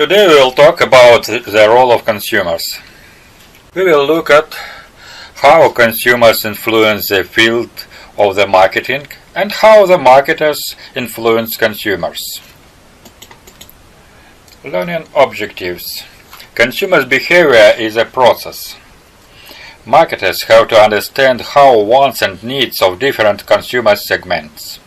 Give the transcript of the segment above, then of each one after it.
Today we will talk about the role of consumers. We will look at how consumers influence the field of the marketing and how the marketers influence consumers. Learning objectives. Consumers' behavior is a process. Marketers have to understand how wants and needs of different consumer segments.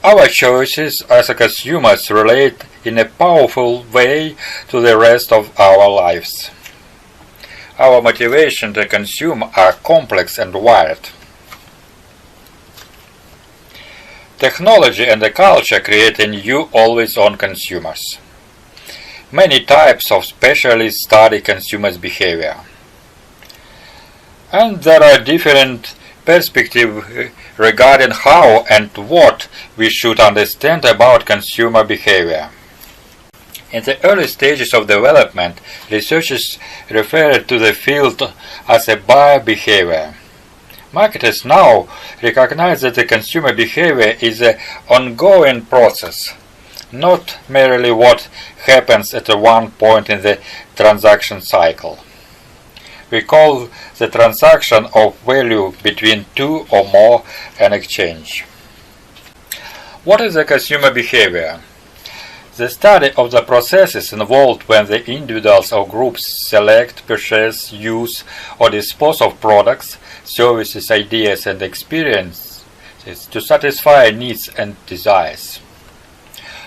Our choices as consumers relate in a powerful way to the rest of our lives. Our motivation to consume are complex and wired. Technology and the culture create a new always-on consumers. Many types of specialists study consumers' behavior. And there are different perspectives regarding how and what we should understand about consumer behavior. In the early stages of development, researchers referred to the field as a buyer behavior. Marketers now recognize that the consumer behavior is an ongoing process, not merely what happens at one point in the transaction cycle. We call the transaction of value between two or more an exchange. What is the consumer behavior? The study of the processes involved when the individuals or groups select, purchase, use, or dispose of products, services, ideas, and experiences to satisfy needs and desires.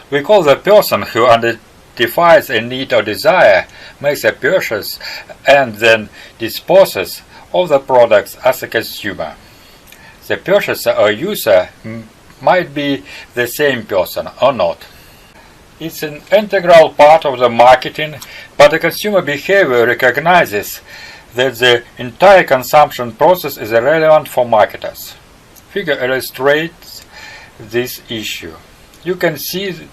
We call the person who identifies a need or desire, makes a purchase, and then disposes of the products as a consumer. The purchaser or user might be the same person or not. It's an integral part of the marketing, but the consumer behavior recognizes that the entire consumption process is relevant for marketers. Figure illustrates this issue. You can see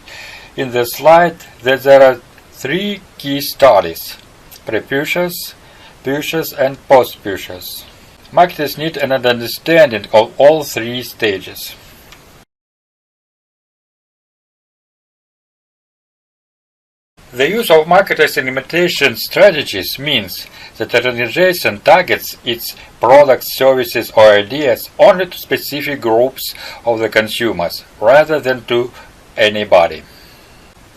in the slide that there are three key studies: pre-purchase, purchase, and post-purchase. Marketers need an understanding of all three stages. The use of marketer segmentation strategies means that an organization targets its products, services, or ideas only to specific groups of the consumers, rather than to anybody.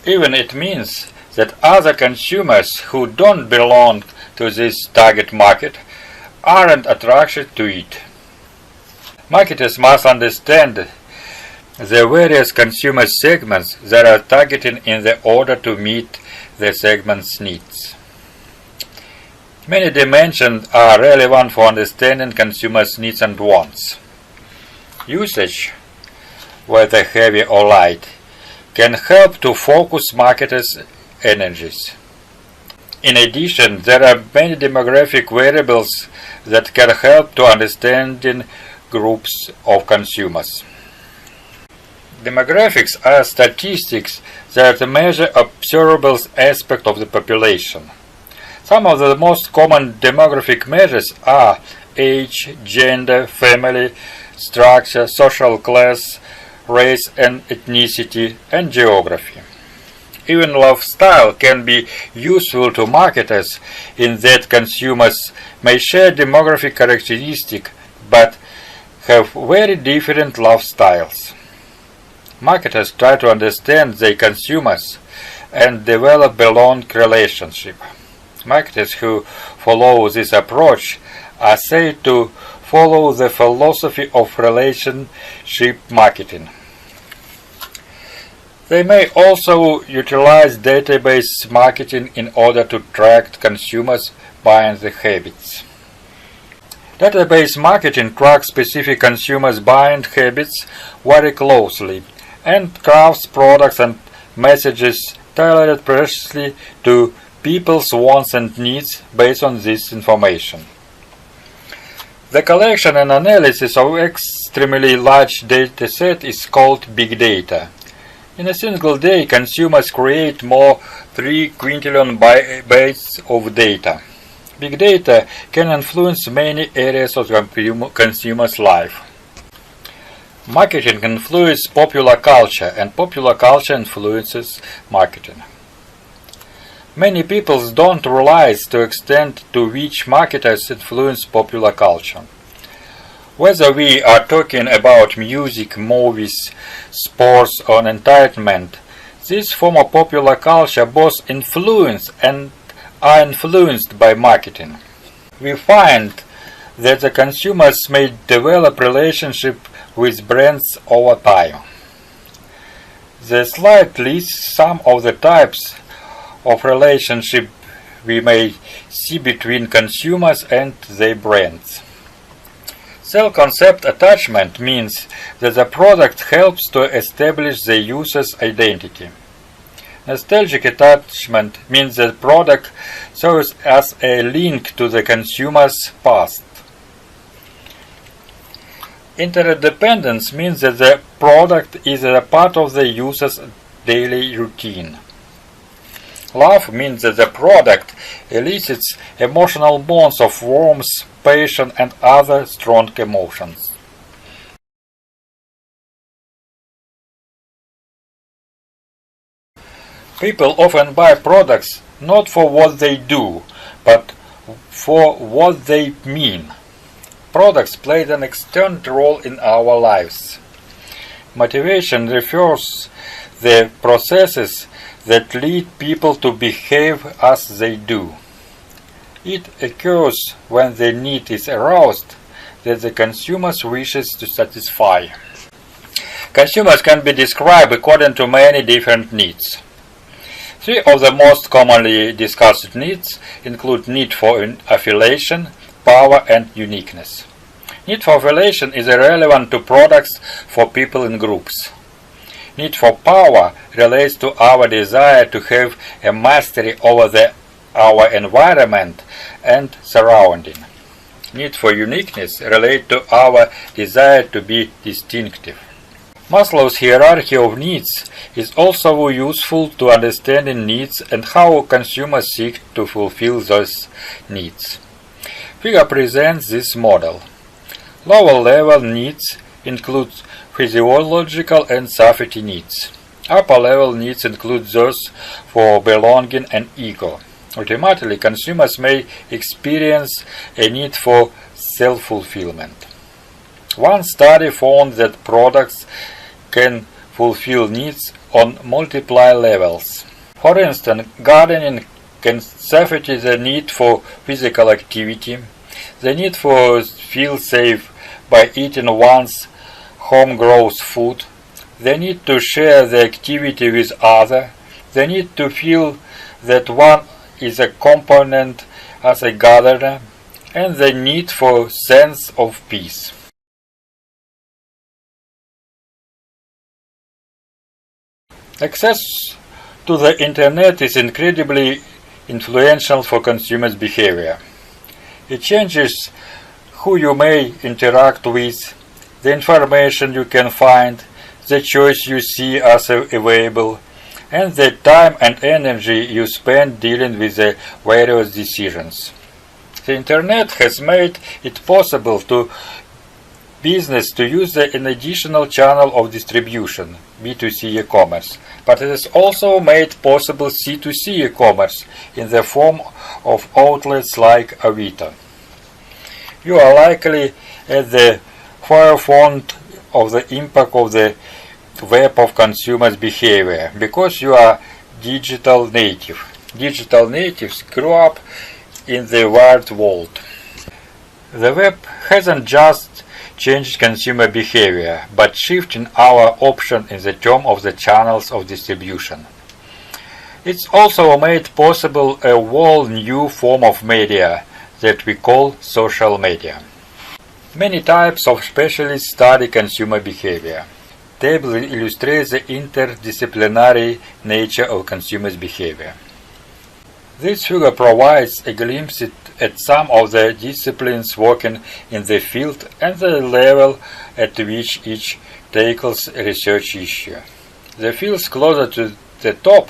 Even it means that other consumers who don't belong to this target market aren't attracted to it. Marketers must understand the various consumer segments that are targeting in order to meet the segment's needs. Many dimensions are relevant for understanding consumers' needs and wants. Usage, whether heavy or light, can help to focus marketers' energies. In addition, there are many demographic variables that can help to understanding groups of consumers. Demographics are statistics that measure observable aspects of the population. Some of the most common demographic measures are age, gender, family structure, social class, race and ethnicity, and geography. Even lifestyle can be useful to marketers in that consumers may share demographic characteristics but have very different lifestyles. Marketers try to understand their consumers and develop belong relationship. Marketers who follow this approach are said to follow the philosophy of relationship marketing. They may also utilize database marketing in order to track consumers' buying habits. Database marketing tracks specific consumers' buying habits very closely and crafts products and messages tailored precisely to people's wants and needs based on this information. The collection and analysis of extremely large data set is called big data. In a single day, consumers create more 3 quintillion bytes of data. Big data can influence many areas of consumers' life. Marketing influences popular culture, and popular culture influences marketing. Many people don't realize the extent to which marketers influence popular culture. Whether we are talking about music, movies, sports, or entertainment, this form of popular culture both influence and are influenced by marketing. We find that the consumers may develop relationship with brands over time. The slide lists some of the types of relationship we may see between consumers and their brands. Self-concept attachment means that the product helps to establish the user's identity. Nostalgic attachment means that the product serves as a link to the consumer's past. Interdependence means that the product is a part of the user's daily routine. Love means that the product elicits emotional bonds of warmth, passion, and other strong emotions. People often buy products not for what they do, but for what they mean. Products play an external role in our lives. Motivation refers to the processes that lead people to behave as they do. It occurs when the need is aroused that the consumer's wishes to satisfy. Consumers can be described according to many different needs. Three of the most commonly discussed needs include need for affiliation, power, and uniqueness. Need for affiliation is relevant to products for people in groups. Need for power relates to our desire to have a mastery over our environment and surrounding. Need for uniqueness relates to our desire to be distinctive. Maslow's hierarchy of needs is also useful to understanding needs and how consumers seek to fulfill those needs. Figure presents this model. Lower-level needs include physiological and safety needs. Upper-level needs include those for belonging and ego. Ultimately, consumers may experience a need for self-fulfillment. One study found that products can fulfill needs on multiple levels. For instance, gardening can satisfy the need for physical activity, the need to feel safe by eating one's home-grown food, the need to share the activity with others, the need to feel that one is a component as a gatherer, and the need for sense of peace. Access to the Internet is incredibly influential for consumers' behavior. It changes who you may interact with, the information you can find, the choice you see as available, and the time and energy you spend dealing with the various decisions. The Internet has made it possible to business to use an additional channel of distribution, B2C e-commerce, but it has also made possible C2C e-commerce in the form of outlets like Avito. You are likely at the forefront of the impact of the web of consumers' behavior because you are digital native. Digital natives grew up in the wired world. The web hasn't just changed consumer behavior, but shifting our option in the terms of the channels of distribution. It's also made possible a whole new form of media that we call social media. Many types of specialists study consumer behavior. Table illustrates the interdisciplinary nature of consumers' behavior. This figure provides a glimpse at some of the disciplines working in the field and the level at which each tackles a research issue. The fields closer to the top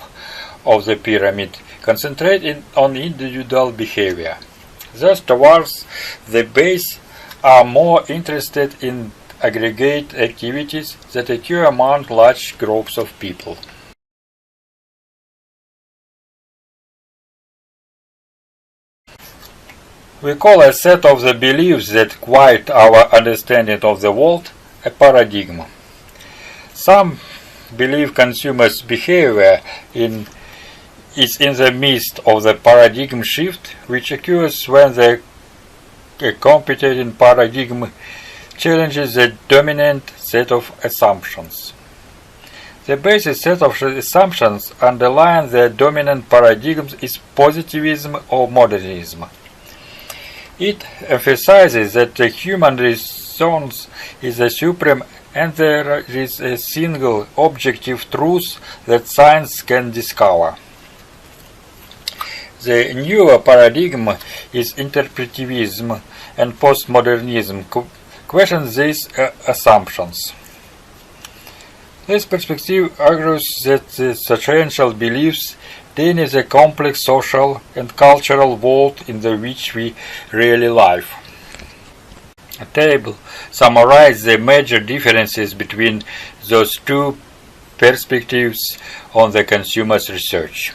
of the pyramid concentrate on individual behavior. Those towards the base are more interested in aggregate activities that occur among large groups of people. We call a set of the beliefs that guide our understanding of the world a paradigm. Some believe consumers' behavior is in the midst of the paradigm shift, which occurs when the competing paradigm challenges the dominant set of assumptions. The basic set of assumptions underlying the dominant paradigms is positivism or modernism. It emphasizes that the human reason is the supreme and there is a single objective truth that science can discover. The newer paradigm is interpretivism, and postmodernism questions these assumptions. This perspective argues that the substantial beliefs deny the complex social and cultural world in which we really live. A table summarizes the major differences between those two perspectives on the consumer's research.